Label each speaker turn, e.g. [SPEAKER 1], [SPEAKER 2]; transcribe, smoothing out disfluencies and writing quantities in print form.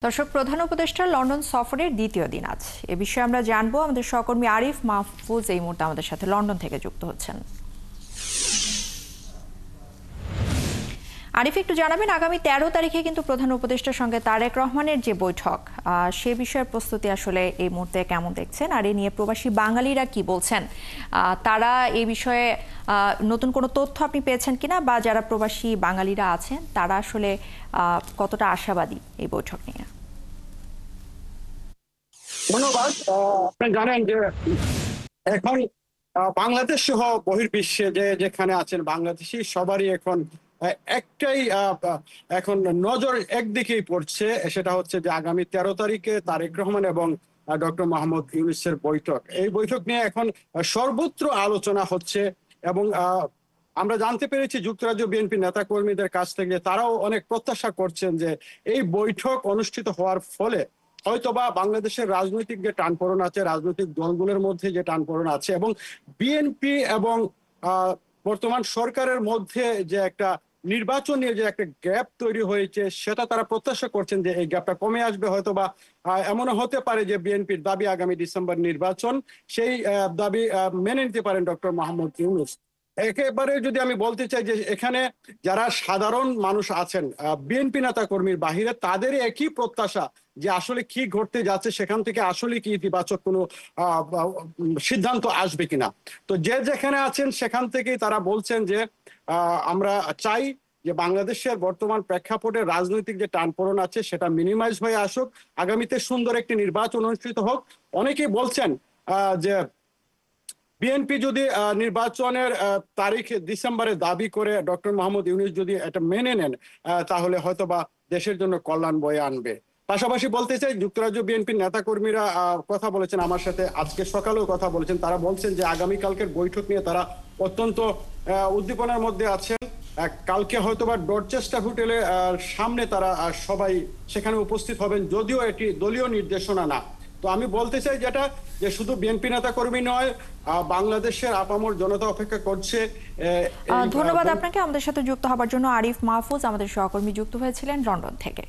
[SPEAKER 1] দর্শক, প্রধান উপদেষ্টা লন্ডন সফরের দ্বিতীয় দিন আজ। এ বিষয়ে আমরা জানবো। আমাদের সহকর্মী আরিফ মাহফুজ এই মুহূর্তে আমাদের সাথে লন্ডন থেকে যুক্ত হচ্ছেন। আরিফ, একটু জানাবেন, আগামী 13 তারিখে কিন্তু প্রধান উপদেষ্টার সঙ্গে তারেক রহমানের যে বৈঠক, সে বিষয়ের প্রস্তুতি আসলে এই মুহূর্তে কেমন দেখছেন, আর এ নিয়ে প্রবাসী বাঙালিরা কি বলছেন, তারা এই বিষয়ে নতুন কোনো তথ্য আপনি পেয়েছেন কিনা, বা যারা প্রবাসী বাঙালিরা আছেন তারা আসলে কতটা আশাবাদী এই বৈঠক নিয়ে?
[SPEAKER 2] ধন্যবাদ। আপনি জানেন যে এখন বাংলাদেশ সহ বহির্বিশ্বে যেখানে আছেন বাংলাদেশি সবারই এখন একটাই এখন নজর একদিকেই পড়ছে, সেটা হচ্ছে যে আগামী 13 তারিখে তারেক রহমান এবং ডক্টর মোহাম্মদ ইউনূসের বৈঠক। এই বৈঠক নিয়ে এখন সর্বত্র আলোচনা হচ্ছে এবং আমরা জানতে পেরেছি যুক্তরাজ্য বিএনপি নেতাকর্মীদের কাছ থেকে তারাও অনেক প্রত্যাশা করছেন যে এই বৈঠক অনুষ্ঠিত হওয়ার ফলে হয়তোবা বাংলাদেশের রাজনৈতিক যে টানপোড়েন আছে, রাজনৈতিক দলগুলোর মধ্যে যে টানপোড়েন আছে এবং বিএনপি এবং বর্তমান সরকারের মধ্যে যে একটা নির্বাচন নিয়ে যে একটা গ্যাপ তৈরি হয়েছে, সেটা তারা প্রত্যাশা করছেন যে এই গ্যাপটা কমে আসবে। হয়তোবা এমনও হতে পারে যে বিএনপির দাবি আগামী ডিসেম্বর নির্বাচন, সেই দাবি মেনে নিতে পারেন ডক্টর মোহাম্মদ ইউনূস। একেবারে যদি আমি বলতে চাই যে এখানে যারা সাধারণ মানুষ আছেন বিএনপি নেতা কর্মীর বাহিরে, তাদের একই প্রত্যাশা যে আসলে কি ঘটতে যাচ্ছে, সেখান থেকে আসলে কি ইতিবাচক কোনো সিদ্ধান্ত আসবে কিনা। তো যে যেখানে আছেন সেখান থেকেই তারা বলছেন যে আমরা চাই যে বাংলাদেশের বর্তমান প্রেক্ষাপটে রাজনৈতিক যে টানপোড়েন আছে সেটা মিনিমাইজ হয়ে আসুক, আগামীতে সুন্দর একটি নির্বাচন অনুষ্ঠিত হোক। অনেকেই বলছেন যে বিএনপি যদি নির্বাচনের তারিখ ডিসেম্বরে দাবি করে ডক্টর মোহাম্মদ ইউনূস যদি এটা মেনে নেন, তাহলে হয়তোবা দেশের জন্য কল্যাণ বয়ে আনবে। পাশাপাশি বলতে চাই, যুক্তরাজ্য বিএনপির নেতাকর্মীরা কথা বলেছেন আমার সাথে, আজকে সকালেও কথা বলেছেন। তারা বলছেন যে আগামীকালকের বৈঠক নিয়ে তারা অত্যন্ত উদ্দীপনার মধ্যে আছেন। কালকে হয়তোবা ডরচেস্টার হোটেলের সামনে তারা সবাই সেখানে উপস্থিত হবেন, যদিও এটি দলীয় নির্দেশনা না। তো আমি বলতে চাই যেটা যে শুধু বিএনপি নেতা কর্মী নয়, বাংলাদেশের আপামর জনতা অপেক্ষা করছে।
[SPEAKER 1] ধন্যবাদ আপনাকে আমাদের সাথে যুক্ত হবার জন্য। আরিফ মাহফুজ আমাদের সহকর্মী যুক্ত হয়েছিলেন লন্ডন থেকে।